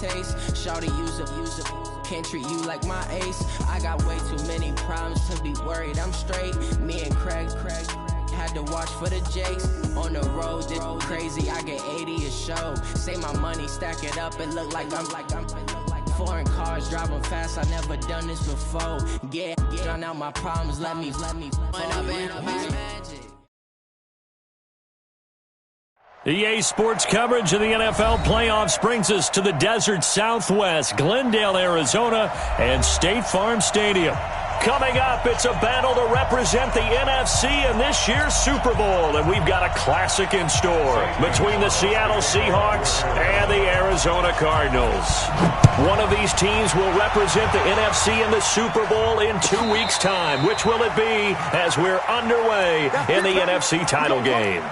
taste. Shawty use a, can't treat you like my ace. I got way too many problems to be worried, I'm straight. Me and Craig had to watch for the Jakes. On the road, this crazy, I get 80 a show. Say my money, stack it up, it look like I'm foreign cars, driving fast, I never done this before. Get drown out my problems, let me when I'm in magic. EA Sports coverage of the NFL playoffs brings us to the desert Southwest, Glendale, Arizona, and State Farm Stadium. Coming up, it's a battle to represent the NFC in this year's Super Bowl, and we've got a classic in store between the Seattle Seahawks and the Arizona Cardinals. One of these teams will represent the NFC in the Super Bowl in 2 weeks' time. Which will it be as we're underway in the NFC title game?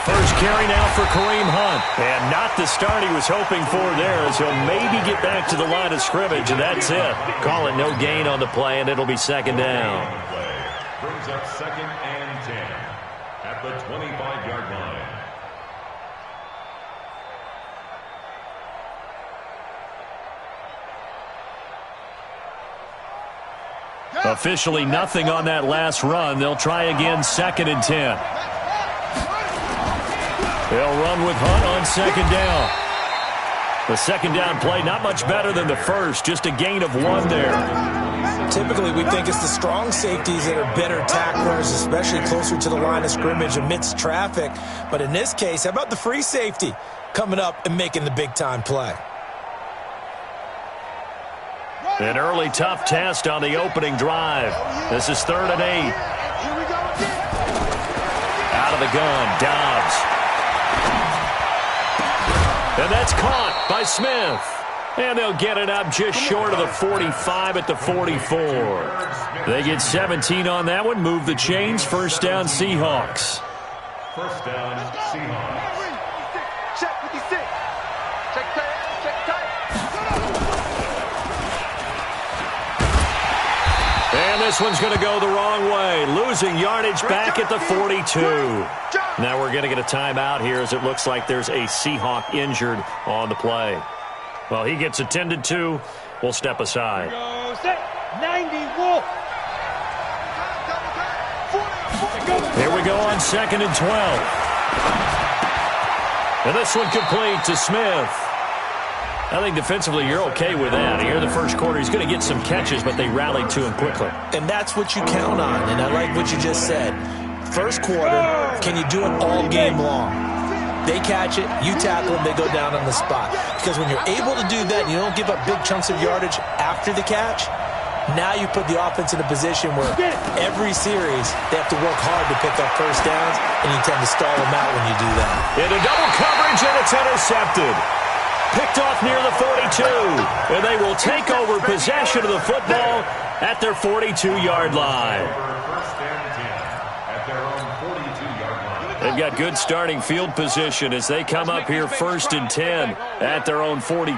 First carry now for Kareem Hunt. And not the start he was hoping for there, as he'll maybe get back to the line of scrimmage, and that's it. Call it no gain on the play, and it'll be second down. Brings up 2nd and 10 at the 25-yard line. Officially nothing on that last run. They'll try again, 2nd and 10. They'll run with Hunt on 2nd down. The 2nd down play not much better than the first, just a gain of 1 there. Typically, we think it's the strong safeties that are better tacklers, especially closer to the line of scrimmage amidst traffic. But in this case, how about the free safety coming up and making the big-time play? An early tough test on the opening drive. This is 3rd and 8. Out of the gun, Dobbs. And that's caught by Smith. And they'll get it up just short of the 45 at the 44. They get 17 on that one, move the chains, 1st down Seahawks. 1st down Seahawks. Check 56. Check tight. Check tight. And this one's going to go the wrong way, losing yardage back at the 42. Now we're going to get a timeout here, as it looks like there's a Seahawk injured on the play. Well, he gets attended to. We'll step aside. 90 Wolf. Here we go on 2nd and 12. And this one complete to Smith. I think defensively you're okay with that. Here in the first quarter, he's going to get some catches, but they rallied to him quickly. And that's what you count on, and I like what you just said. First quarter, can you do it all game long? They catch it, you tackle them, they go down on the spot. Because when you're able to do that and you don't give up big chunks of yardage after the catch, now you put the offense in a position where every series they have to work hard to pick up first downs, and you tend to stall them out when you do that. Into double coverage, and it's intercepted. Picked off near the 42, and they will take over possession of the football at their 42-yard line. They've got good starting field position as they come up here 1st and 10 at their own 42.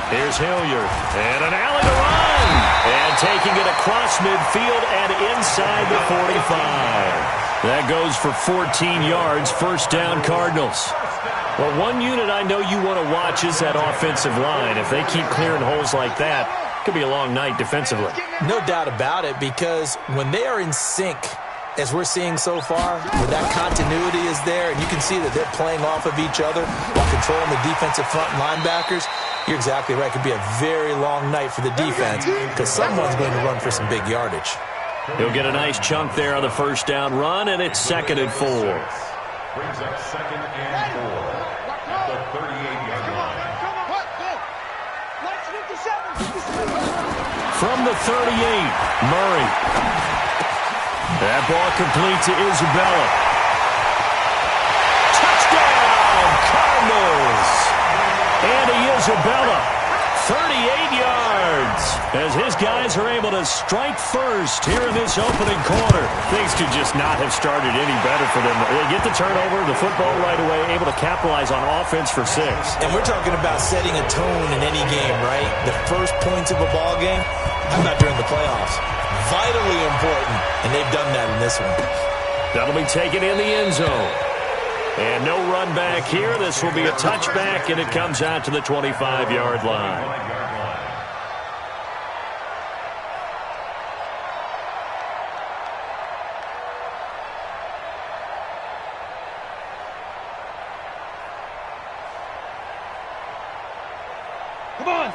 Here's Hilliard, and an alley to run. And taking it across midfield and inside the 45. That goes for 14 yards, 1st down Cardinals. Well, one unit I know you want to watch is that offensive line. If they keep clearing holes like that, it could be a long night defensively. No doubt about it, because when they are in sync, as we're seeing so far, where that continuity is there, and you can see that they're playing off of each other while controlling the defensive front linebackers, you're exactly right. It could be a very long night for the defense because someone's going to run for some big yardage. He'll get a nice chunk there on the 1st down run, and it's 2nd and 4. Brings up 2nd and 4 at the 38-yard line. From the 38, Murray. That ball complete to Isabella. Touchdown, Cardinals! Andy Isabella, 38 yards. as his guys are able to strike first here in this opening quarter. Things could just not have started any better for them. They get the turnover, the football right away, able to capitalize on offense for 6. And we're talking about setting a tone in any game, right? The first points of a ball game, how about during the playoffs? Vitally important, and they've done that in this one. That'll be taken in the end zone. And no run back here. This will be a touchback, and it comes out to the 25-yard line.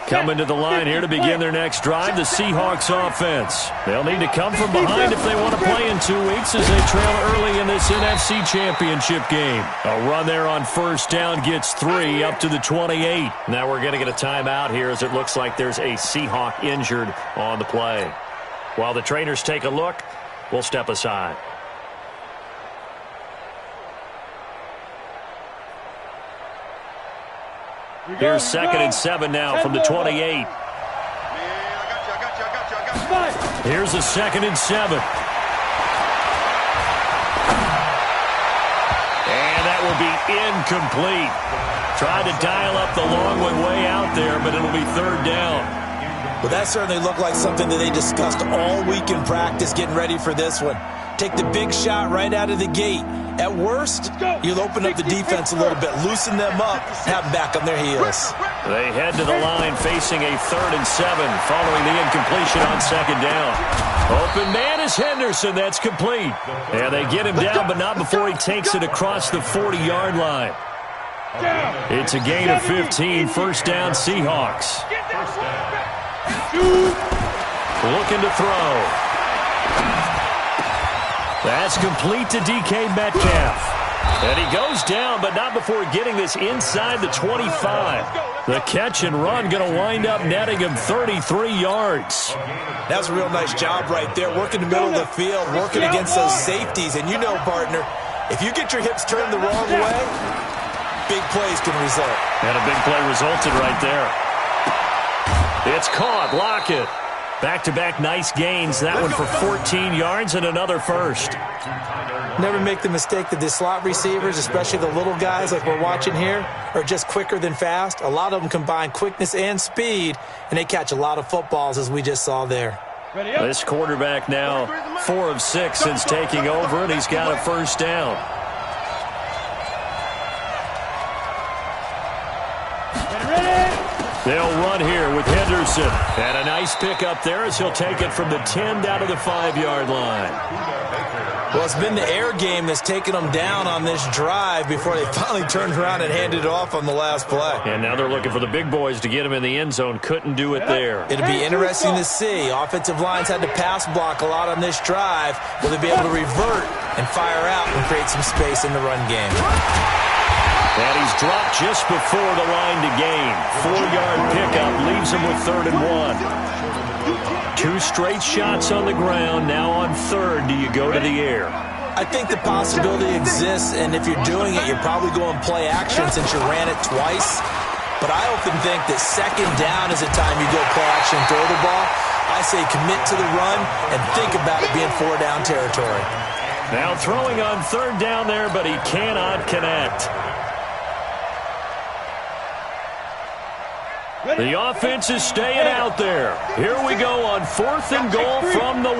Coming to the line here to begin their next drive, the Seahawks offense. They'll need to come from behind if they want to play in 2 weeks as they trail early in this NFC Championship game. A run there on first down gets 3 up to the 28. Now we're going to get a timeout here as it looks like there's a Seahawk injured on the play. While the trainers take a look, we'll step aside. Here's 2nd and 7 now from the 28. Here's a 2nd and 7. And that will be incomplete. Tried to dial up the long one way out there, but it'll be 3rd down. Well, that certainly looked like something that they discussed all week in practice getting ready for this one. Take the big shot right out of the gate. At worst, you'll open up the defense a little bit, loosen them up, have them back on their heels. They head to the line facing a 3rd and 7 following the incompletion on 2nd down. Open man is Henderson. That's complete. And they get him down, but not before he takes it across the 40-yard line. It's a gain of 15, 1st down Seahawks. Looking to throw. That's complete to DK Metcalf. And he goes down, but not before getting this inside the 25. The catch and run going to wind up netting him 33 yards. That's a real nice job right there, working the middle of the field, working against those safeties. And you know, partner, if you get your hips turned the wrong way, big plays can result. And a big play resulted right there. It's caught. Lockett. Back-to-back nice gains. That one for 14 yards and another first. Never make the mistake that the slot receivers, especially the little guys like we're watching here, are just quicker than fast. A lot of them combine quickness and speed, and they catch a lot of footballs, as we just saw there. This quarterback now 4 of 6 since taking over, and he's got a 1st down. They'll run here with Henderson. And a nice pickup there as he'll take it from the 10 down to the 5-yard line. Well, it's been the air game that's taken them down on this drive before they finally turned around and handed it off on the last play. And now they're looking for the big boys to get him in the end zone. Couldn't do it there. It'll be interesting to see. Offensive lines had to pass block a lot on this drive. Will they be able to revert and fire out and create some space in the run game? And he's dropped just before the line to gain. 4-yard pickup leaves him with 3rd and 1. 2 straight shots on the ground. Now on 3rd, do you go to the air? I think the possibility exists, and if you're doing it, you're probably going play action since you ran it twice. But I often think that 2nd down is the time you go play action and throw the ball. I say commit to the run and think about it being 4-down territory. Now throwing on 3rd down there, but he cannot connect. The offense is staying out there. Here we go on 4th and goal from the 1.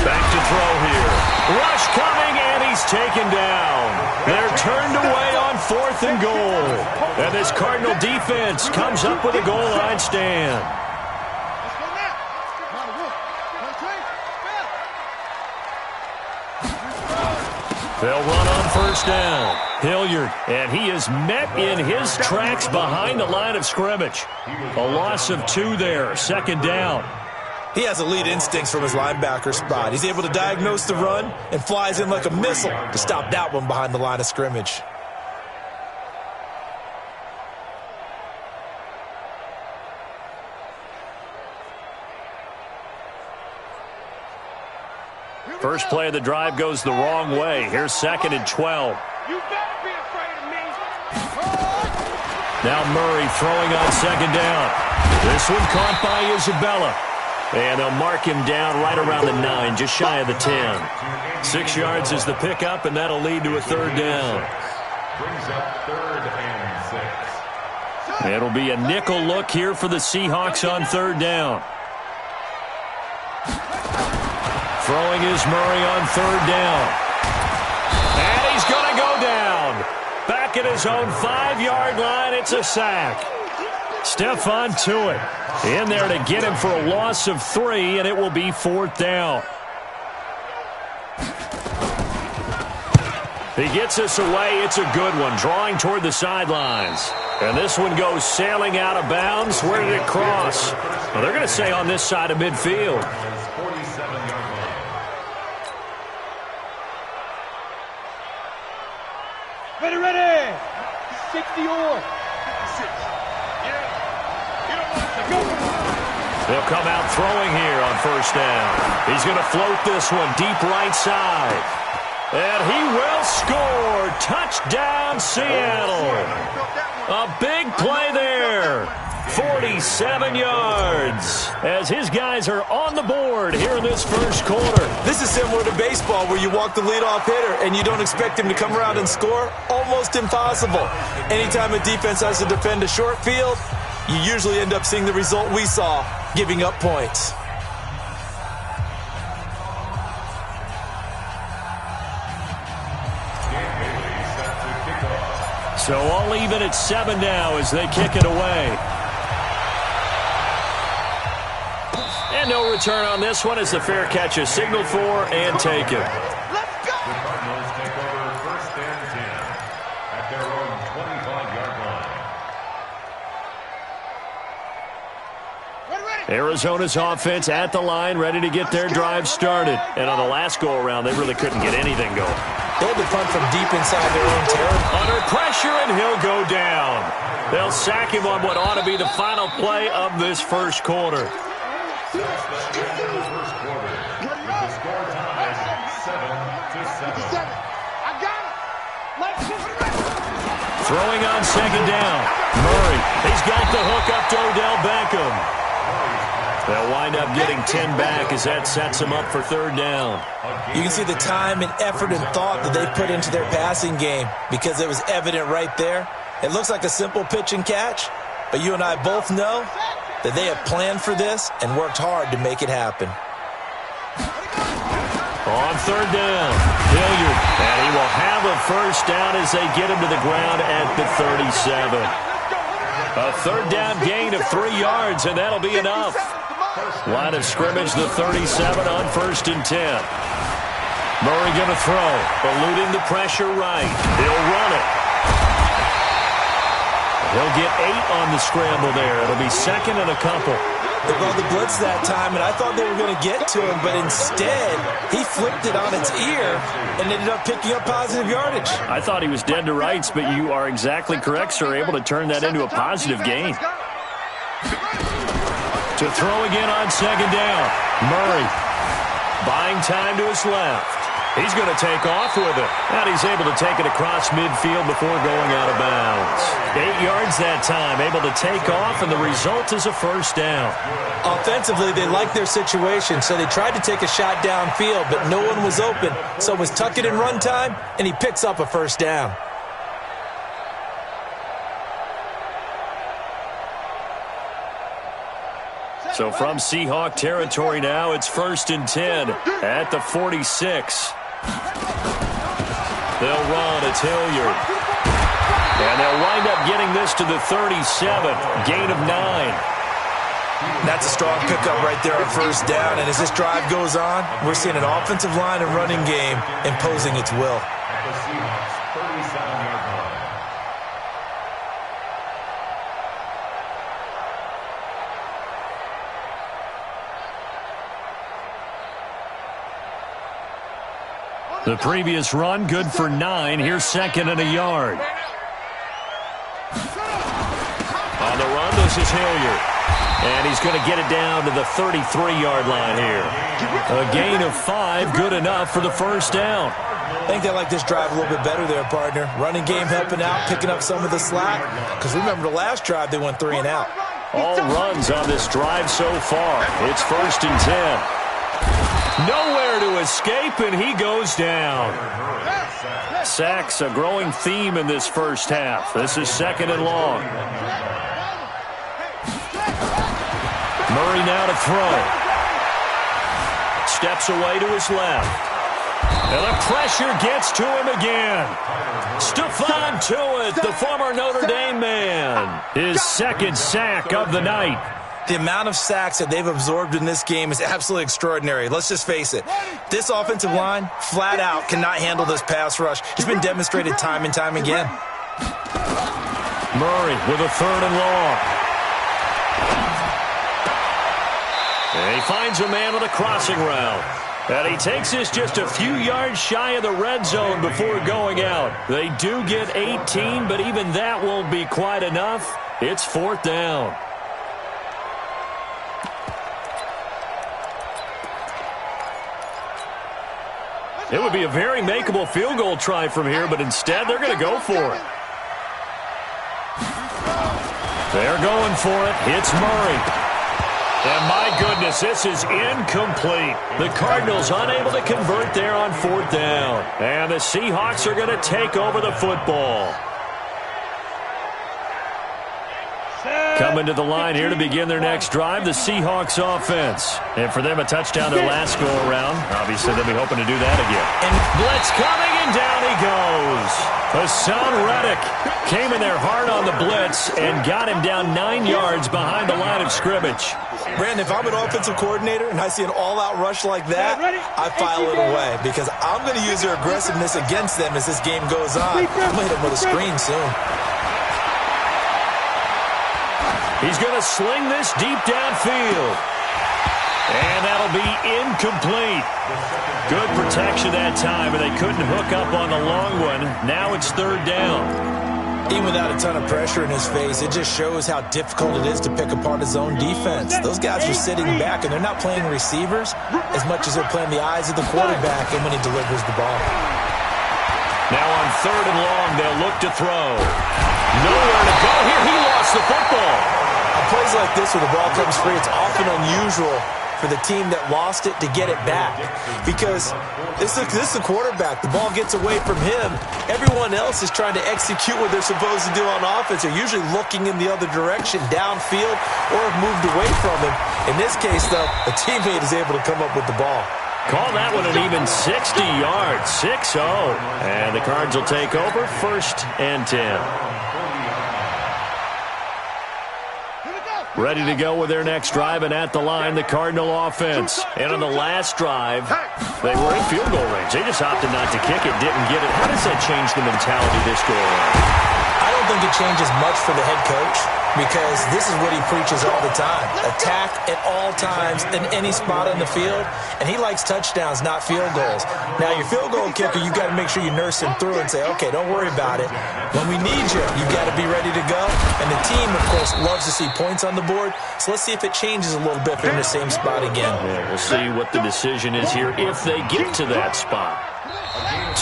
Back to throw here. Rush coming, and he's taken down. They're turned away on 4th and goal. And this Cardinal defense comes up with a goal line stand. They'll run on 1st down. Hilliard, and he is met in his tracks behind the line of scrimmage. A loss of 2 there, 2nd down. He has elite instincts from his linebacker spot. He's able to diagnose the run and flies in like a missile to stop that one behind the line of scrimmage. First play of the drive goes the wrong way. Here's 2nd and 12. You better be afraid of me. Now Murray throwing on second down. This one caught by Isabella. And they'll mark him down right around the 9, just shy of the 10. 6 yards is the pickup, and that'll lead to a third down. Brings up 3rd and 6. It'll be a nickel look here for the Seahawks on third down. Throwing is Murray on third down. And he's going to go down. Back at his own 5-yard line, it's a sack. Stephon Tuitt in there to get him for a loss of 3, and it will be 4th down. He gets us away. It's a good one, drawing toward the sidelines. And this one goes sailing out of bounds. Where did it cross? Well, they're going to say on this side of midfield. Ready. 60-or. They'll come out throwing here on first down. He's going to float this one deep right side. And he will score. Touchdown, Seattle. A big play there. 47 yards as his guys are on the board here in this first quarter. This is similar to baseball where you walk the leadoff hitter and you don't expect him to come around and score. Almost impossible. Anytime a defense has to defend a short field, you usually end up seeing the result we saw, giving up points. So all even at 7 now as they kick it away. And no return on this one as the fair catch is signaled for and taken. The Cardinals take over 1st and 10 at their own 25-yard line. Arizona's offense at the line, ready to get their drive started. And on the last go-around, they really couldn't get anything going. They had to punt from deep inside their own territory. Under pressure, and he'll go down. They'll sack him on what ought to be the final play of this first quarter. That's the end of the first quarter, with the score tied 7-7. Throwing on second down. Murray, he's got the hook up to Odell Beckham. They'll wind up getting 10 back as that sets them up for third down. You can see the time and effort and thought that they put into their passing game because it was evident right there. It looks like a simple pitch and catch, but you and I both know that they have planned for this and worked hard to make it happen. On third down, Hilliard, and he will have a first down as they get him to the ground at the 37. A third down gain of 3 yards, and that'll be enough. Line of scrimmage, the 37 on 1st and 10. Murray going to throw, eluding the pressure right. He'll run it. He'll get 8 on the scramble there. It'll be 2nd and a couple. They brought the blitz that time, and I thought they were going to get to him, but instead, he flipped it on its ear and ended up picking up positive yardage. I thought he was dead to rights, but you are exactly correct, sir, able to turn that into a positive gain. To throw again on second down. Murray buying time to his left. He's going to take off with it. And he's able to take it across midfield before going out of bounds. 8 yards that time, able to take off, and the result is a first down. Offensively, they liked their situation, so they tried to take a shot downfield, but no one was open. So it was tuck it and run time, and he picks up a first down. So from Seahawk territory now, it's 1st and 10 at the 46. They'll run. It's Hilliard. And they'll wind up getting this to the 37. Gain of 9. That's a strong pickup right there on first down. And as this drive goes on, we're seeing an offensive line and running game imposing its will. At the Seahawks' 37-yard line. The previous run, good for 9. Here's 2nd and a yard. On the run, this is Hilliard. And he's going to get it down to the 33-yard line here. A gain of 5, good enough for the first down. I think they like this drive a little bit better there, partner. Running game helping out, picking up some of the slack. Because remember the last drive, they went 3 and out. All runs on this drive so far. It's 1st and 10. Nowhere to escape, and he goes down. Sacks, a growing theme in this first half. This is 2nd and long. Murray now to throw. Steps away to his left. And the pressure gets to him again. Stephon Tuitt, the former Notre Dame man. His 2nd sack of the night. The amount of sacks that they've absorbed in this game is absolutely extraordinary. Let's just face it. This offensive line, flat out, cannot handle this pass rush. It's been demonstrated time and time again. Murray with a 3rd and long. And he finds a man with a crossing route. And he takes this just a few yards shy of the red zone before going out. They do get 18, but even that won't be quite enough. It's 4th down. It would be a very makeable field goal try from here, but instead they're going to go for it. They're going for it. It's Murray. And my goodness, this is incomplete. The Cardinals unable to convert there on 4th down. And the Seahawks are going to take over the football. Coming to the line here to begin their next drive, the Seahawks offense. And for them, a touchdown their last go-around. Obviously, they'll be hoping to do that again. And blitz coming, and down he goes. Hassan Reddick came in there hard on the blitz and got him down 9 yards behind the line of scrimmage. Brandon, if I'm an offensive coordinator and I see an all-out rush like that, I file it away because I'm going to use their aggressiveness against them as this game goes on. I'm going to hit them with a screen soon. He's going to sling this deep downfield. And that'll be incomplete. Good protection that time, and they couldn't hook up on the long one. Now it's 3rd down. Even without a ton of pressure in his face, it just shows how difficult it is to pick apart his own defense. Those guys are sitting back, and they're not playing receivers as much as they're playing the eyes of the quarterback and when he delivers the ball. Now on 3rd and long, they'll look to throw. Nowhere to go here. He lost the football. On plays like this where the ball comes free, it's often unusual for the team that lost it to get it back because this is the quarterback. The ball gets away from him. Everyone else is trying to execute what they're supposed to do on offense. They're usually looking in the other direction, downfield, or have moved away from him. In this case, though, a teammate is able to come up with the ball. Call that one an even 60 yards, 6-0. And the Cards will take over 1st and 10. Ready to go with their next drive, and at the line, the Cardinal offense. And on the last drive, they were in field goal range. They just opted not to kick it, didn't get it. How does that change the mentality this go around? I don't think it changes much for the head coach because this is what he preaches all the time. Attack at all times in any spot on the field, and he likes touchdowns, not field goals. Now, your field goal kicker, you've got to make sure you nurse him through and say, okay, don't worry about it. When we need you, you've got to be ready to go. And the team, of course, loves to see points on the board, so let's see if it changes a little bit if they're in the same spot again. Yeah, we'll see what the decision is here if they get to that spot.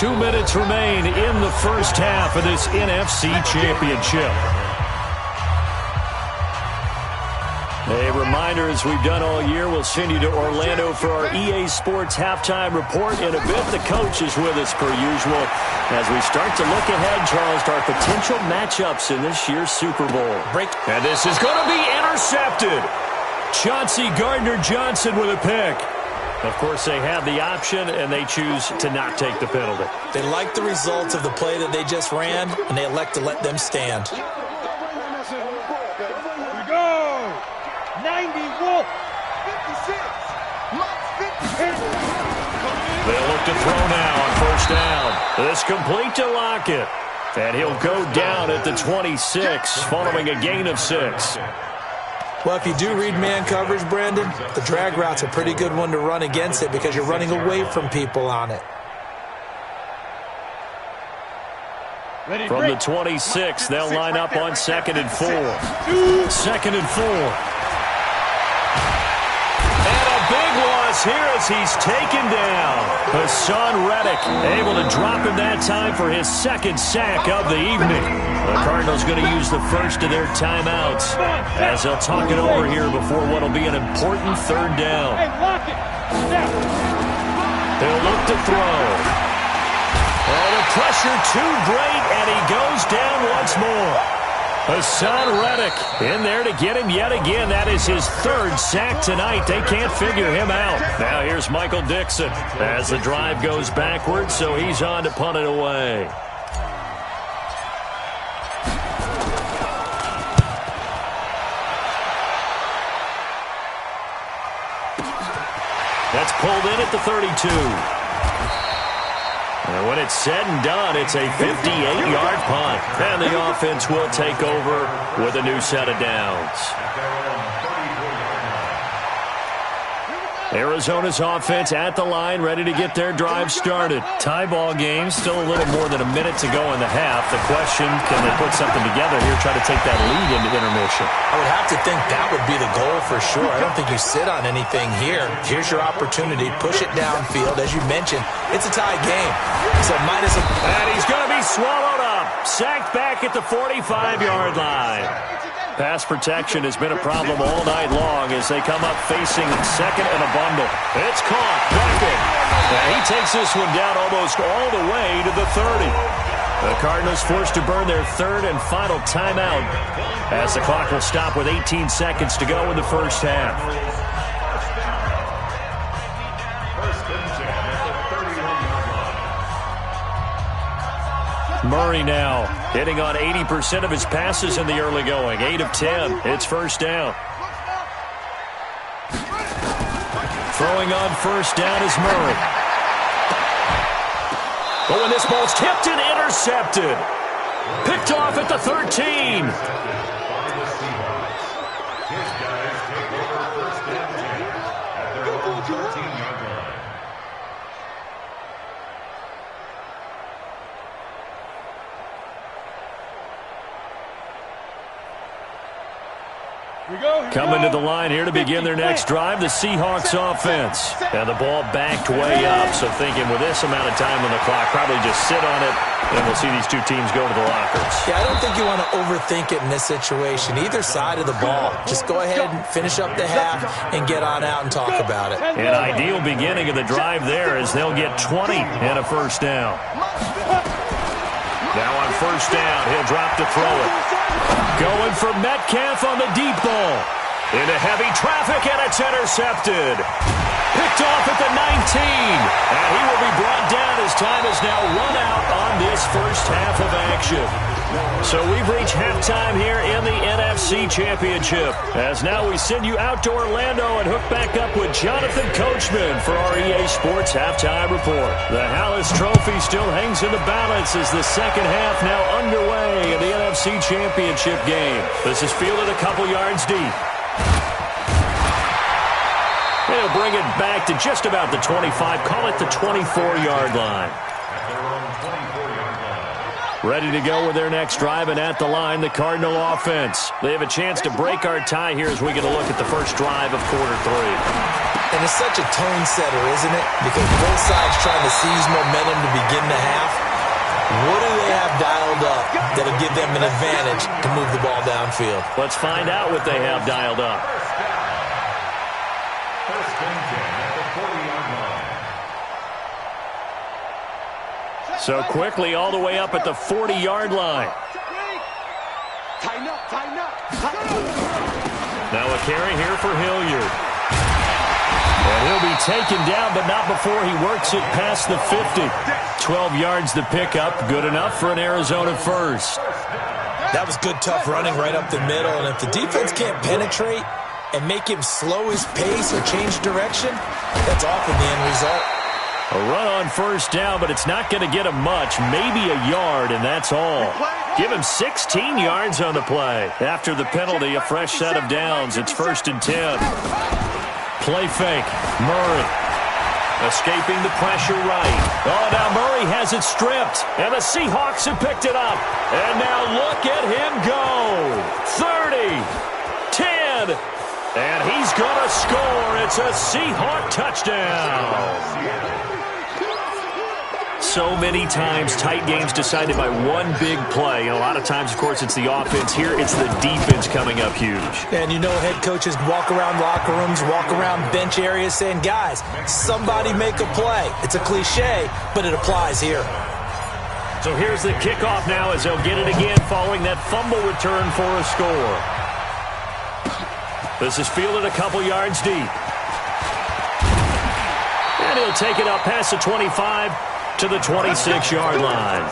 2 minutes remain in the first half of this NFC Championship. A reminder, as we've done all year, we'll send you to Orlando for our EA Sports halftime report. In a bit, the coach is with us per usual as we start to look ahead, Charles, to our potential matchups in this year's Super Bowl. And this is going to be intercepted. Chauncey Gardner-Johnson with a pick. Of course, they have the option, and they choose to not take the penalty. They like the results of the play that they just ran, and they elect to let them stand. Here we go. 90 Wolf. 56. They'll look to throw now on 1st down. This complete to Lockett. And he'll go down at the 26, following a gain of 6. Well, if you do read man coverage, Brandon, the drag route's a pretty good one to run against it because you're running away from people on it. From the 26, they'll line up on 2nd and 4. 2nd and 4. pass here as he's taken down. Hassan Reddick able to drop him that time for his second sack of the evening. The Cardinals going to use the first of their timeouts as they'll talk it over here before what will be an important third down. They'll look to throw. Oh, the pressure too great, and he goes down once more. Hassan Reddick in there to get him yet again. That is his third sack tonight. They can't figure him out. Now here's Michael Dixon as the drive goes backwards, so he's on to punt it away. That's pulled in at the 32. And when it's said and done, it's a 58-yard punt. And the offense will take over with a new set of downs. Arizona's offense at the line, ready to get their drive started. Tie ball game, still a little more than a minute to go in the half. The question, can they put something together here, try to take that lead into intermission? I would have to think that would be the goal for sure. I don't think you sit on anything here. Here's your opportunity. Push it downfield. As you mentioned, it's a tie game. So minus a... And he's going to be swallowed up. Sacked back at the 45-yard line. Pass protection has been a problem all night long as they come up facing second and a bundle. It's caught. Beckett. And he takes this one down almost all the way to the 30. The Cardinals forced to burn their third and final timeout as the clock will stop with 18 seconds to go in the first half. Murray now hitting on 80% of his passes in the early going. 8 of 10. It's first down. Throwing on first down is Murray. Oh, and this ball's tipped and intercepted. Picked off at the 13. Coming to the line here to begin their next drive, the Seahawks offense. And the ball backed way up, so thinking with this amount of time on the clock, probably just sit on it, and we'll see these two teams go to the lockers. Yeah, I don't think you want to overthink it in this situation. Either side of the ball. Just go ahead and finish up the half and get on out and talk about it. An ideal beginning of the drive there as they'll get 20 and a first down. Now on first down, he'll drop to throw it. Going for Metcalf on the deep ball. Into heavy traffic, and it's intercepted. Picked off at the 19. And he will be brought down as time is now run out on this first half of action. So we've reached halftime here in the NFC Championship. As now we send you out to Orlando and hook back up with Jonathan Coachman for our EA Sports Halftime Report. The Hallis Trophy still hangs in the balance as the second half now underway in the NFC Championship game. This is fielded a couple yards deep. They'll bring it back to just about the 25. Call it the 24-yard line. Ready to go with their next drive, and at the line, the Cardinal offense. They have a chance to break our tie here as we get a look at the first drive of quarter three. And it's such a tone setter, isn't it? Because both sides trying to seize momentum to begin the half. What do they have dialed up that'll give them an advantage to move the ball downfield? Let's find out what they have dialed up. First and 10 at the 40-yard line. So quickly all the way up at the 40-yard line. Tighten up, tighten up, tighten up. Now a carry here for Hilliard. And he'll be taken down, but not before he works it past the 50. 12 yards the pickup. Good enough for an Arizona first. That was good, tough running right up the middle. And if the defense can't penetrate and make him slow his pace or change direction, that's often the end result. A run on first down, but it's not going to get him much. Maybe a yard, and that's all. Give him 16 yards on the play. After the penalty, a fresh set of downs. It's first and 10. Play fake. Murray. Escaping the pressure right. Oh, now Murray has it stripped. And the Seahawks have picked it up. And now look at him go. 30. 10. And he's going to score. It's a Seahawk touchdown. So many times, tight games decided by one big play. And a lot of times, of course, it's the offense. Here, it's the defense coming up huge. And you know head coaches walk around locker rooms, walk around bench areas saying, guys, somebody make a play. It's a cliche, but it applies here. So here's the kickoff now as they'll get it again following that fumble return for a score. This is fielded a couple yards deep. And he'll take it up past the 25 to the 26-yard line.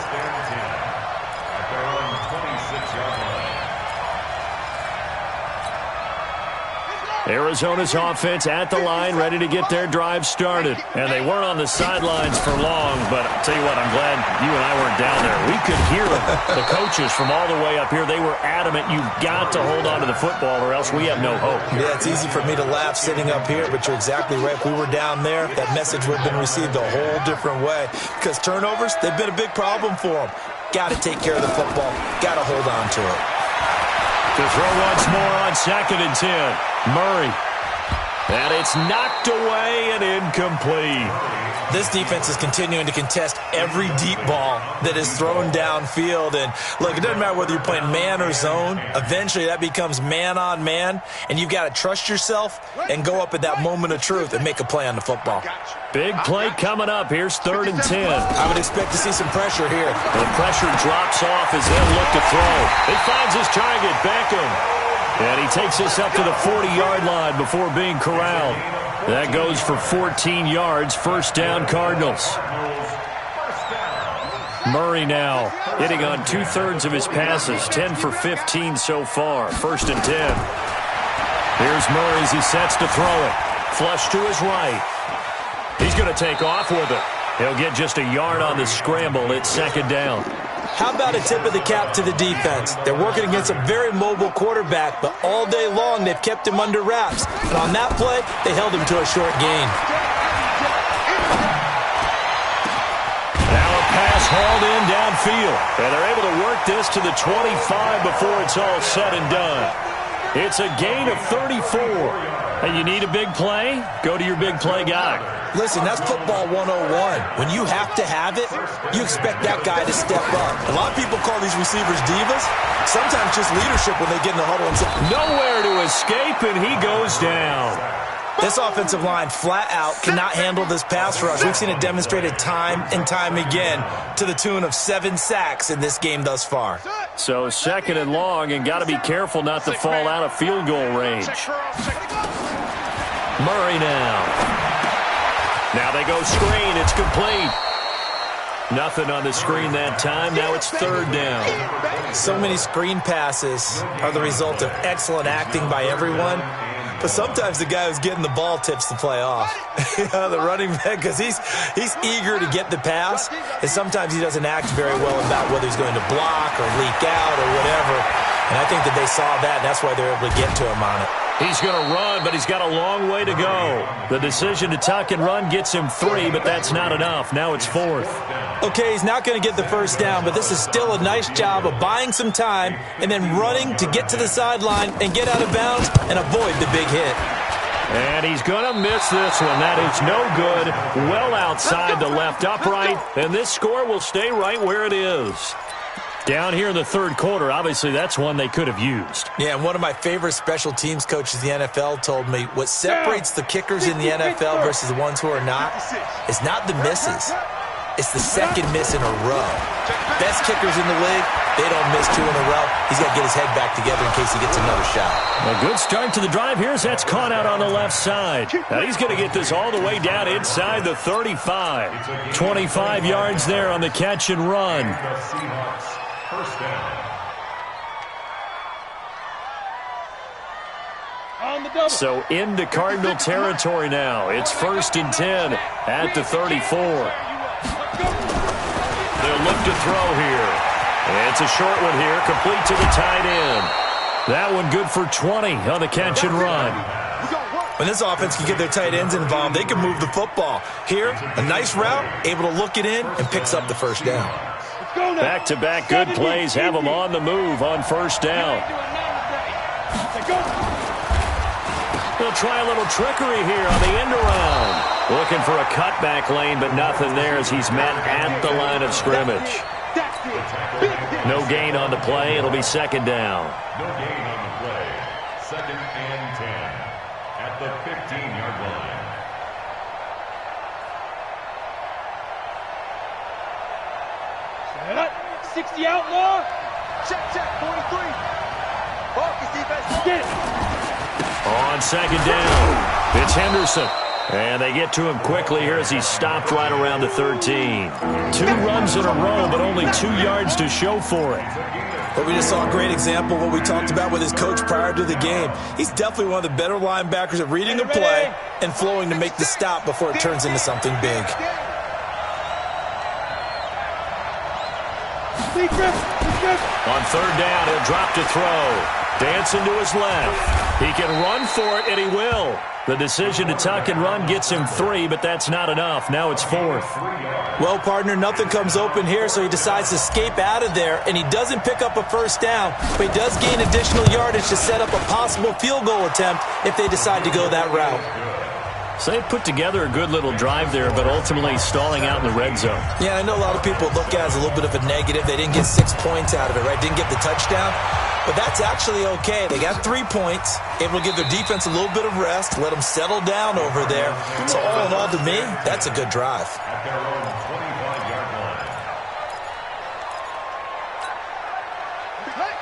Arizona's offense at the line, ready to get their drive started. And they weren't on the sidelines for long, but I'll tell you what, I'm glad you and I weren't down there. We could hear them. The coaches from all the way up here, they were adamant, you've got to hold on to the football or else we have no hope. Yeah, it's easy for me to laugh sitting up here, but you're exactly right. If we were down there, that message would have been received a whole different way. Because turnovers, they've been a big problem for them. Got to take care of the football. Got to hold on to it. To throw once more on 2nd and 10. Murray. And it's knocked away and incomplete. This defense is continuing to contest every deep ball that is thrown downfield. And, look, it doesn't matter whether you're playing man or zone. Eventually, that becomes man-on-man, and you've got to trust yourself and go up at that moment of truth and make a play on the football. Big play coming up. Here's 3rd and 10. I would expect to see some pressure here. The pressure drops off as they'll look to throw. He finds his target, Beckham. And he takes us up to the 40-yard line before being corralled. That goes for 14 yards. First down, Cardinals. Murray now hitting on 2/3 of his passes, 10 for 15 so far. 1st and 10. Here's Murray as he sets to throw it. Flush to his right. He's going to take off with it. He'll get just a yard on the scramble. It's 2nd down. How about a tip of the cap to the defense? They're working against a very mobile quarterback, but all day long they've kept him under wraps. And on that play, they held him to a short gain. Now a pass hauled in downfield. And they're able to work this to the 25 before it's all said and done. It's a gain of 34. And you need a big play? Go to your big play guy. Listen, that's football 101. When you have to have it, you expect that guy to step up. A lot of people call these receivers divas. Sometimes just leadership when they get in the huddle and say, nowhere to escape, and he goes down. This offensive line flat out cannot handle this pass rush. We've seen it demonstrated time and time again to the tune of 7 sacks in this game thus far. So 2nd and long, and got to be careful not to fall out of field goal range. Murray now. Now they go screen. It's complete. Nothing on the screen that time. Now it's 3rd down. So many screen passes are the result of excellent acting by everyone. But sometimes the guy who's getting the ball tips the play off. The running back, because he's eager to get the pass, and sometimes he doesn't act very well about whether he's going to block or leak out or whatever. And I think that they saw that, and that's why they're able to get to him on it. He's going to run, but he's got a long way to go. The decision to tuck and run gets him 3, but that's not enough. Now it's 4th. Okay, he's not going to get the first down, but this is still a nice job of buying some time and then running to get to the sideline and get out of bounds and avoid the big hit. And he's going to miss this one. That is no good. Well outside the left upright, and this score will stay right where it is. Down here in the 3rd quarter, obviously that's one they could have used. Yeah, and one of my favorite special teams coaches in the NFL told me what separates the kickers in the NFL versus the ones who are not is not the misses. It's the 2nd miss in a row. Best kickers in the league, they don't miss 2 in a row. He's got to get his head back together in case he gets another shot. A good start to the drive. Here's that's caught out on the left side. Now he's going to get this all the way down inside the 35. 25 yards there on the catch and run. First down. So into Cardinal territory now. It's 1st and 10 at the 34. They'll look to throw here. It's a short one here, complete to the tight end. That one good for 20 on the catch and run. When this offense can get their tight ends involved, they can move the football. Here, a nice route, able to look it in, and picks up the first down. Back-to-back good plays have them on the move on 1st down. They'll try a little trickery here on the end around. Looking for a cutback lane, but nothing there as he's met at the line of scrimmage. No gain on the play. It'll be second down. No gain on the play. Second and 10 at the 15-yard line. Set up. 60 outlaw. Check, 43. Focus defense. Get it. On second down, it's Henderson. And they get to him quickly here as he's stopped right around the 13. 2 runs in a row, but only 2 yards to show for it. But we just saw a great example of what we talked about with his coach prior to the game. He's definitely one of the better linebackers at reading the play and flowing to make the stop before it turns into something big. On third down, he'll drop to throw. Dancing to his left. He can run for it, and he will. The decision to tuck and run gets him 3, but that's not enough. Now it's 4th. Well, partner, nothing comes open here, so he decides to escape out of there, and he doesn't pick up a first down, but he does gain additional yardage to set up a possible field goal attempt if they decide to go that route. So they put together a good little drive there, but ultimately stalling out in the red zone. Yeah, I know a lot of people look at it as a little bit of a negative. They didn't get 6 points out of it, right? Didn't get the touchdown. But that's actually okay. They got 3 points, able to give their defense a little bit of rest, let them settle down over there. So all in all, to me, that's a good drive. At their own 25-yard line.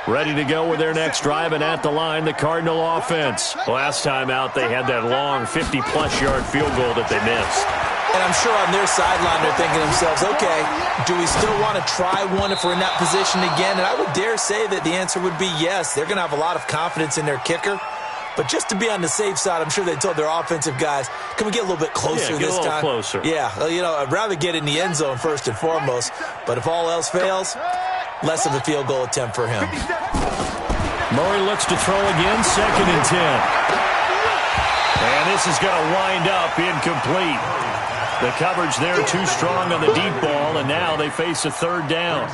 Ready to go with their next drive, and at the line, the Cardinal offense. Last time out, they had that long 50-plus yard field goal that they missed. And I'm sure on their sideline they're thinking to themselves, okay, do we still want to try one if we're in that position again? And I would dare say that the answer would be yes. They're going to have a lot of confidence in their kicker. But just to be on the safe side, I'm sure they told their offensive guys, can we get a little bit closer this time? Closer. Yeah, you know, I'd rather get in the end zone first and foremost. But if all else fails, less of a field goal attempt for him. Murray looks to throw again, second and 10. And this is going to wind up incomplete. The coverage there too strong on the deep ball, and now they face a third down.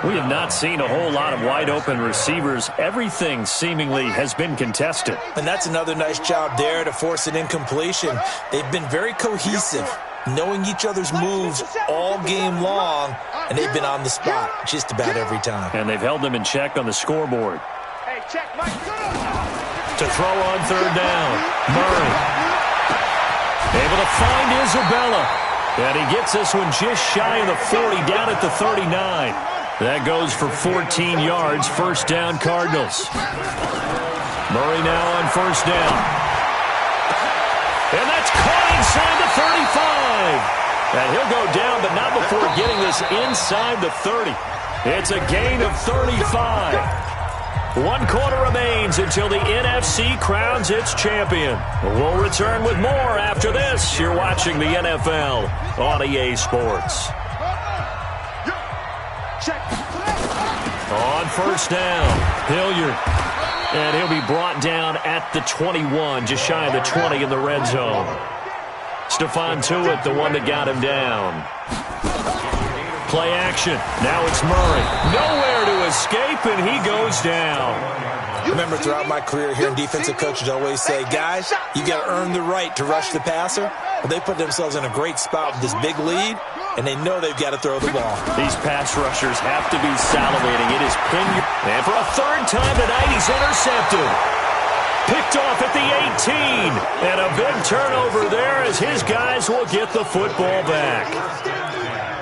We have not seen a whole lot of wide-open receivers. Everything seemingly has been contested. And that's another nice job there to force an incompletion. They've been very cohesive, knowing each other's moves all game long, and they've been on the spot just about every time. And they've held them in check on the scoreboard. Hey, check, Mike. To throw on third down, Murray. Able to find Isabella. And he gets this one just shy of the 40, down at the 39. That goes for 14 yards, first down Cardinals. Murray now on first down. And that's caught inside the 35. And he'll go down, but not before getting this inside the 30. It's a gain of 35. 1 quarter remains until the NFC crowns its champion. We'll return with more after this. You're watching the NFL on EA Sports. On first down, Hilliard. And he'll be brought down at the 21, just shy of the 20 in the red zone. Stephon Tuitt, the one that got him down. Play action. Now it's Murray. Nowhere to escape, and he goes down. Remember, throughout my career here in defensive coaches, I always say, guys, you got to earn the right to rush the passer. But they put themselves in a great spot with this big lead, and they know they've got to throw the ball. These pass rushers have to be salivating. It is pinned. And for a third time tonight, he's intercepted. Picked off at the 18. And a big turnover there as his guys will get the football back.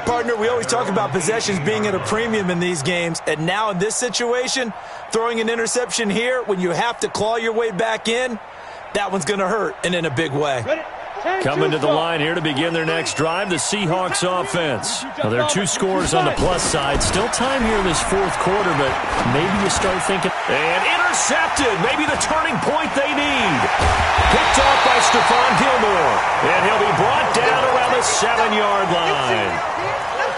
Partner, we always talk about possessions being at a premium in these games, and now in this situation, throwing an interception here when you have to claw your way back in, that one's going to hurt, and in a big way. Coming to the line here to begin their next drive, the Seahawks offense. Now, there are 2 scores on the plus side. Still time here in this 4th quarter, but maybe you start thinking. And intercepted, maybe the turning point they need. Picked off by Stephon Gilmore, and he'll be brought down around the 7-yard line.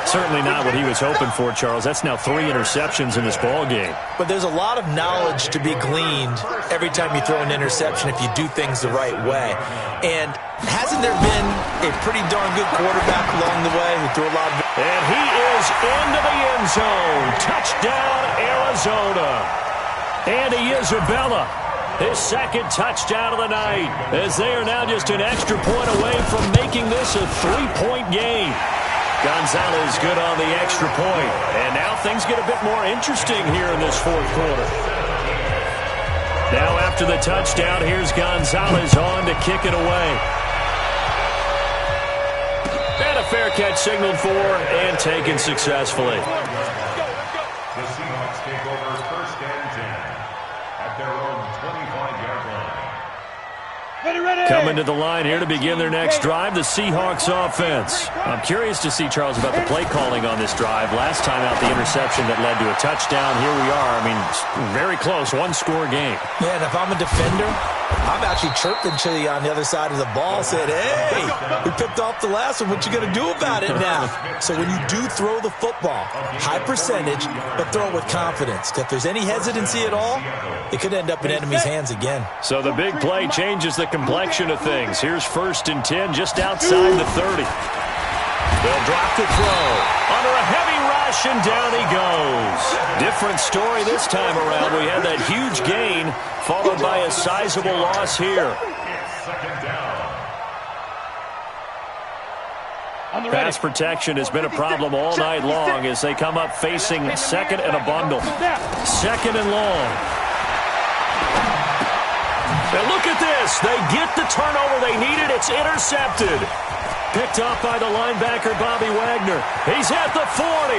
Certainly not what he was hoping for, Charles. That's now 3 interceptions in this ball game. But there's a lot of knowledge to be gleaned every time you throw an interception if you do things the right way. And hasn't there been a pretty darn good quarterback along the way who threw a lot of... And he is into the end zone. Touchdown, Arizona. Andy Isabella his second touchdown of the night, as they are now just an extra point away from making this a 3-point game. Gonzalez good on the extra point, and now things get a bit more interesting here in this fourth quarter. Now after the touchdown, here's Gonzalez on to kick it away. And a fair catch signaled for and taken successfully. The Seahawks take over 1st and 10 at their own 25-yard line. Coming to the line here to begin their next drive, the Seahawks offense. I'm curious to see, Charles, about the play calling on this drive. Last time out, the interception that led to a touchdown. Here we are. I mean, very close, one-score game. Yeah, and if I'm a defender, I'm actually chirping to you on the other side of the ball, said, hey, we picked off the last one. What you going to do about it now? So when you do throw the football, high percentage, but throw it with confidence. If there's any hesitancy at all, it could end up in enemy's hands again. So the big play changes the complexion of things. Here's 1st and 10 just outside the 30. They'll drop the throw. Under a heavy rush, and down he goes. Different story this time around. We had that huge gain, followed by a sizable loss here. Pass protection has been a problem all night long as they come up facing 2nd and a bundle. 2nd and long. And look at this. They get the turnover they needed. It's intercepted. Picked up by the linebacker, Bobby Wagner. He's at the 40,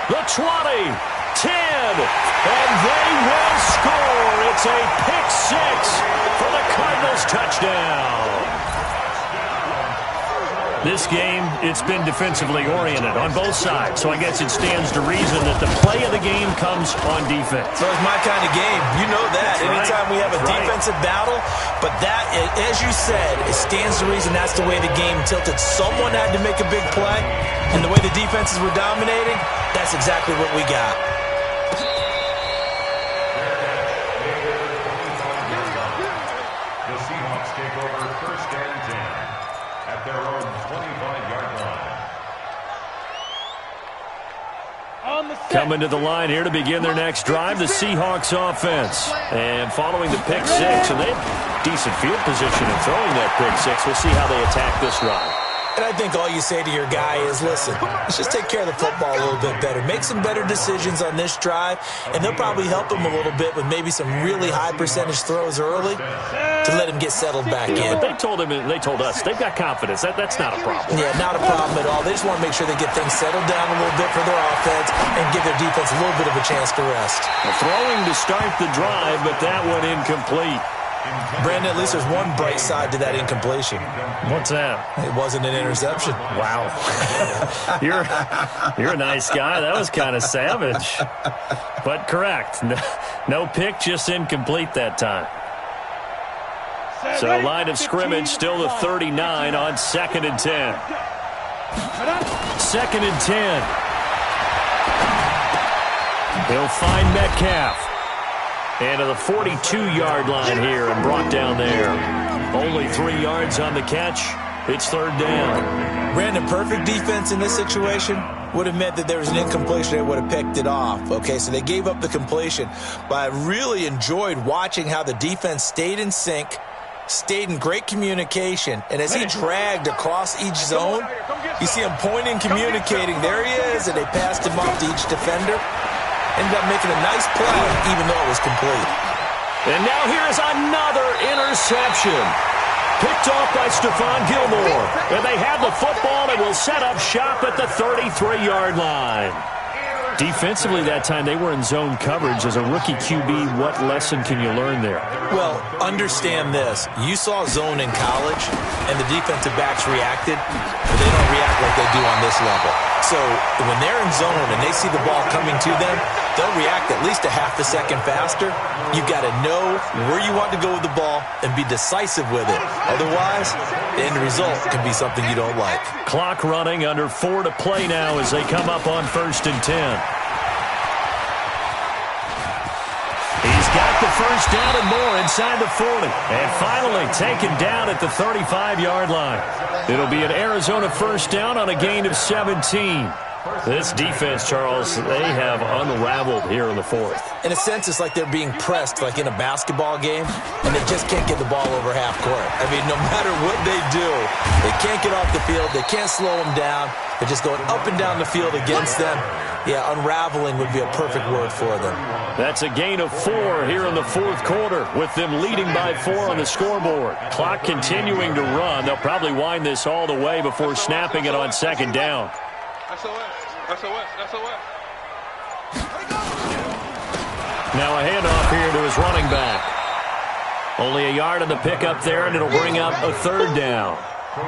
the 20, 10, and they will score. It's a pick 6 for the Cardinals touchdown. This game, it's been defensively oriented on both sides, so I guess it stands to reason that the play of the game comes on defense. So it's my kind of game. You know that. Anytime we have a defensive battle, but that, as you said, it stands to reason that's the way the game tilted. Someone had to make a big play, and the way the defenses were dominating, that's exactly what we got. The Seahawks take over 1st and 10 at their own 25-yard line. Coming to the line here to begin their next drive, the Seahawks offense. And following the pick 6, and they have decent field position in throwing that pick 6. We'll see how they attack this run. And I think all you say to your guy is, listen, let's just take care of the football a little bit better. Make some better decisions on this drive, and they'll probably help him a little bit with maybe some really high percentage throws early to let him get settled back in. But they told us, they've got confidence. That's not a problem. Yeah, not a problem at all. They just want to make sure they get things settled down a little bit for their offense and give their defense a little bit of a chance to rest. Throwing to start the drive, but that one incomplete. Brandon, at least there's one bright side to that incompletion. What's that? It wasn't an interception. Wow. You're a nice guy. That was kind of savage. But correct. No pick, just incomplete that time. So line of scrimmage, still the 39 on 2nd and 10. 2nd and 10. He'll find Metcalf. And to the 42-yard line here and brought down there. Only 3 yards on the catch. It's 3rd down. Brandon, perfect defense in this situation would have meant that there was an incompletion. They would have picked it off. Okay, so they gave up the completion. But I really enjoyed watching how the defense stayed in sync, stayed in great communication. And as he dragged across each zone, you see him pointing, communicating. There he is, and they passed him off to each defender. Ended up making a nice play, even though it was complete. And now here is another interception. Picked off by Stephon Gilmore. And they have the football and will set up shop at the 33-yard line. Defensively that time, they were in zone coverage. As a rookie QB, what lesson can you learn there? Well, understand this. You saw zone in college, and the defensive backs reacted, but they don't react like they do on this level. So when they're in zone and they see the ball coming to them, they'll react at least a half a second faster. You've got to know where you want to go with the ball and be decisive with it. Otherwise, the end result can be something you don't like. Clock running, under 4 to play now as they come up on 1st and 10. He's got the first down and more inside the 40. And finally taken down at the 35-yard line. It'll be an Arizona first down on a gain of 17. This defense, Charles, they have unraveled here in the fourth. In a sense, it's like they're being pressed, like in a basketball game, and they just can't get the ball over half court. I mean, no matter what they do, they can't get off the field. They can't slow them down. They're just going up and down the field against them. Yeah, unraveling would be a perfect word for them. That's a gain of 4 here in the fourth quarter, with them leading by 4 on the scoreboard. Clock continuing to run. They'll probably wind this all the way before snapping it on second down. Now a handoff here to his running back. Only a yard on the pickup there, and it'll bring up a third down.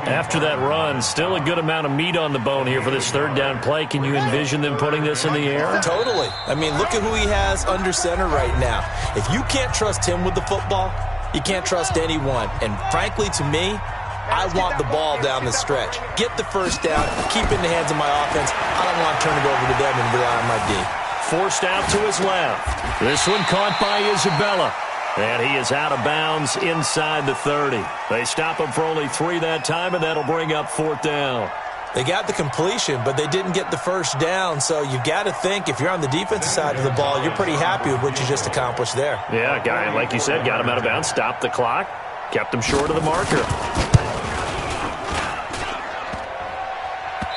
After that run, still a good amount of meat on the bone here for this third down play. Can you envision them putting this in the air? Totally. I mean, look at who he has under center right now. If you can't trust him with the football, you can't trust anyone. And frankly, to me, I want the ball down the stretch. Get the first down, keep it in the hands of my offense. I don't want to turn it over to them and rely on my D. Forced out to his left. This one caught by Isabella. And he is out of bounds inside the 30. They stop him for only 3 that time, and that'll bring up fourth down. They got the completion, but they didn't get the first down. So you've got to think, if you're on the defensive side of the ball, you're pretty happy with what you just accomplished there. Yeah, guy, like you said, got him out of bounds, stopped the clock, kept him short of the marker.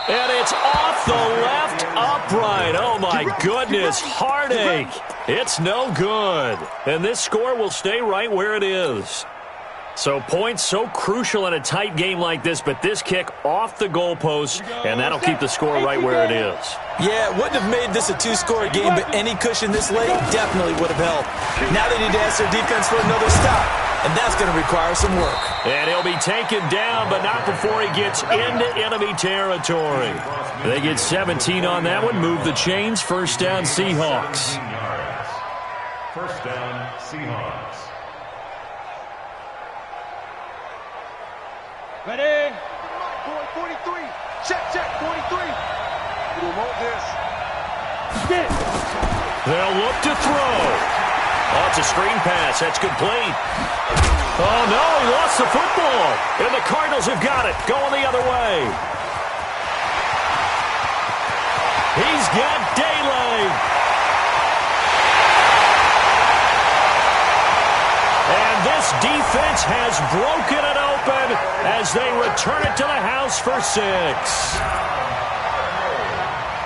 And it's off the left upright. Oh, my goodness. Heartache. It's no good. And this score will stay right where it is. So points so crucial in a tight game like this, but this kick off the goalpost, and that'll keep the score right where it is. Yeah, it wouldn't have made this a 2-score game, but any cushion this late definitely would have helped. Now they need to ask their defense for another stop, and that's going to require some work. And he'll be taken down, but not before he gets into enemy territory. They get 17 on that one, move the chains, first down Seahawks. First down, Seahawks. Ready? 43. Check, 43. We don't want this. They'll look to throw. Oh, it's a screen pass. That's complete. Oh, no, he lost the football. And the Cardinals have got it, going the other way. He's got daylight. And this defense has broken it open as they return it to the house for 6.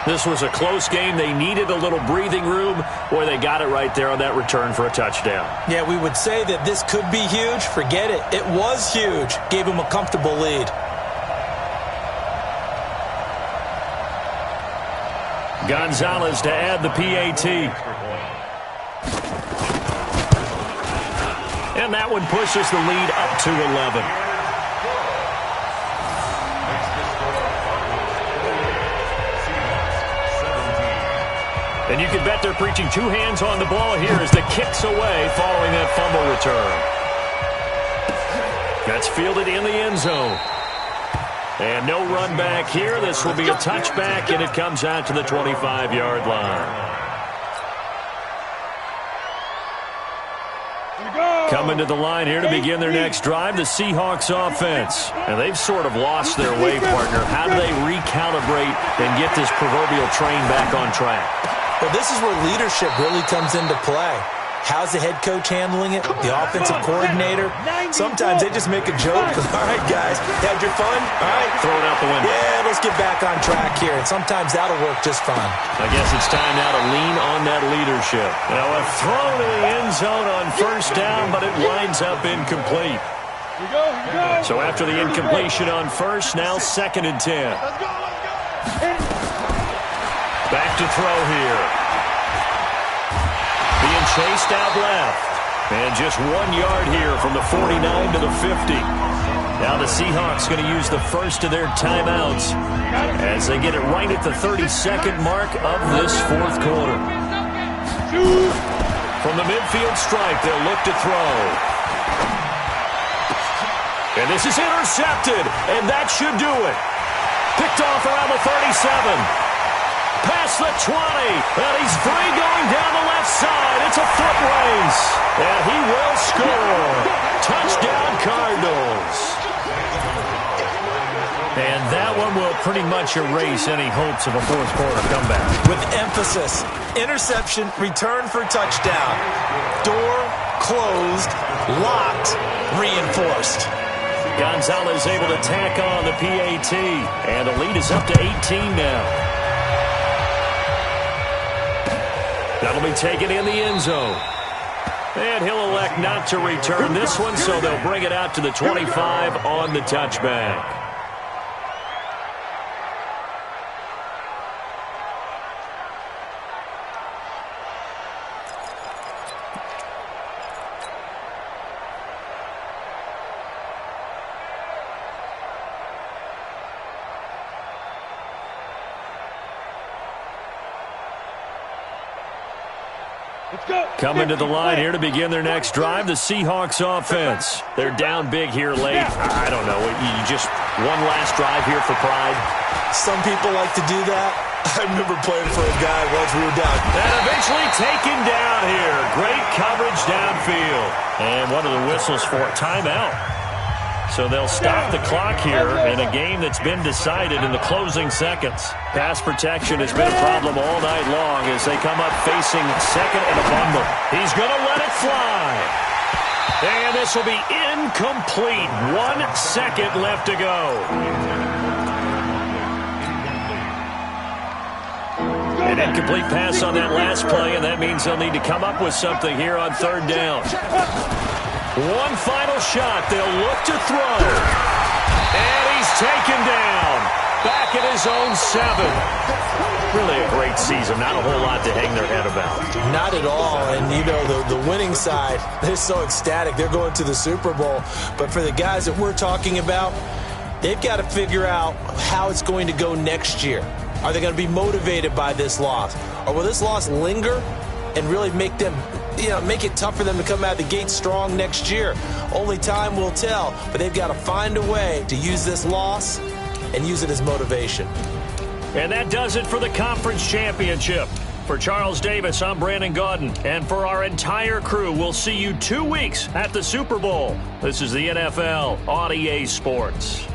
This was a close game. They needed a little breathing room. Boy, they got it right there on that return for a touchdown. Yeah, we would say that this could be huge. Forget it. It was huge. Gave them a comfortable lead. Gonzalez to add the PAT. And that one pushes the lead up to 11. And you can bet they're preaching 2 hands on the ball here as the kick's away following that fumble return. That's fielded in the end zone. And no run back here. This will be a touchback, and it comes out to the 25-yard line. Coming to the line here to begin their next drive, the Seahawks offense. And they've sort of lost their way, partner. How do they recalibrate and get this proverbial train back on track? Well, this is where leadership really comes into play. How's the head coach handling it? The offensive coordinator? Sometimes they just make a joke. All right, guys, had your fun? All right. Throw it out the window. Yeah, let's get back on track here. And sometimes that'll work just fine. I guess it's time now to lean on that leadership. Now a throw to the end zone on first down, but it winds up incomplete. Here we go. So after the incompletion on first, now 2nd and 10. Let's go. Back to throw here. Being chased out left. And just 1 yard here from the 49 to the 50. Now the Seahawks going to use the first of their timeouts as they get it right at the 32nd mark of this fourth quarter. From the midfield stripe, they'll look to throw. And this is intercepted, and that should do it. Picked off around the 37. past the 20. And he's free going down the left side. It's a foot race. And he will score. Touchdown, Cardinals. And that one will pretty much erase any hopes of a fourth quarter comeback. With emphasis, interception, return for touchdown. Door closed, locked, reinforced. Gonzalez able to tack on the PAT. And the lead is up to 18 now. That'll be taken in the end zone. And he'll elect not to return this one, so they'll bring it out to the 25 on the touchback. Coming to the line here to begin their next drive, the Seahawks offense. They're down big here late. I don't know. You just one last drive here for pride. Some people like to do that. I remember playing for a guy once we were down. And eventually taken down here. Great coverage downfield. And one of the whistles for a timeout. So they'll stop the clock here in a game that's been decided in the closing seconds. Pass protection has been a problem all night long as they come up facing second and a bundle. He's going to let it fly. And this will be incomplete. 1 second left to go. An incomplete pass on that last play, and that means they'll need to come up with something here on third down. One final shot. They'll look to throw. And he's taken down. Back at his own 7. Really a great season. Not a whole lot to hang their head about. Not at all. And, you know, the winning side, they're so ecstatic. They're going to the Super Bowl. But for the guys that we're talking about, they've got to figure out how it's going to go next year. Are they going to be motivated by this loss? Or will this loss linger and really make them, make it tough for them to come out of the gate strong next year? Only time will tell, but they've got to find a way to use this loss and use it as motivation. And that does it for the conference championship. For Charles Davis, I'm Brandon Gaudin. And for our entire crew, we'll see you 2 weeks at the Super Bowl. This is the NFL on EA Sports.